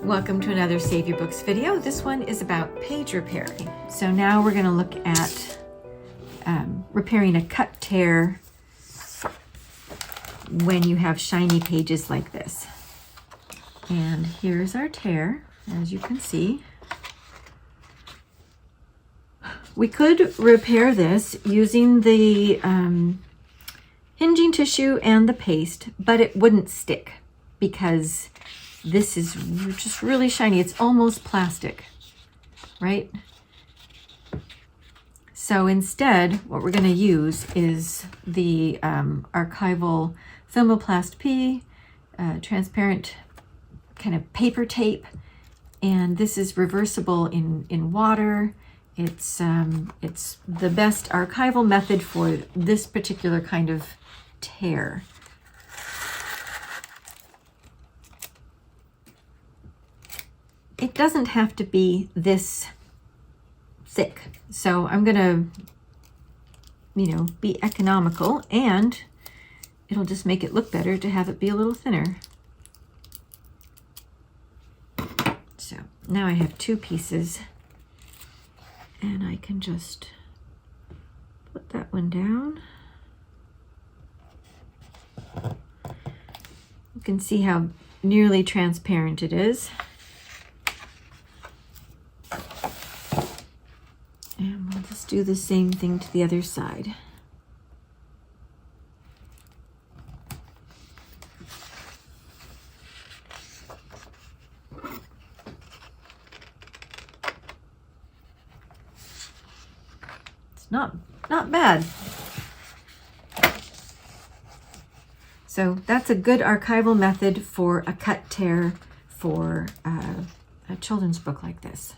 Welcome to another Save Your Books video. This one is about page repair. So now we're going to look at repairing a cut tear when you have shiny pages like this. And here's our tear, as you can see. We could repair this using the hinging tissue and the paste, but it wouldn't stick because this is just really shiny. It's almost plastic, right? So instead, what we're going to use is the archival Filmoplast P, transparent kind of paper tape, and this is reversible in water. It's the best archival method for this particular kind of tear. It doesn't have to be this thick, so I'm gonna, be economical, and it'll just make it look better to have it be a little thinner. So now I have two pieces, and I can just put that one down. You can see how nearly transparent it is. And we'll just do the same thing to the other side. It's not bad. So that's a good archival method for a cut tear for a children's book like this.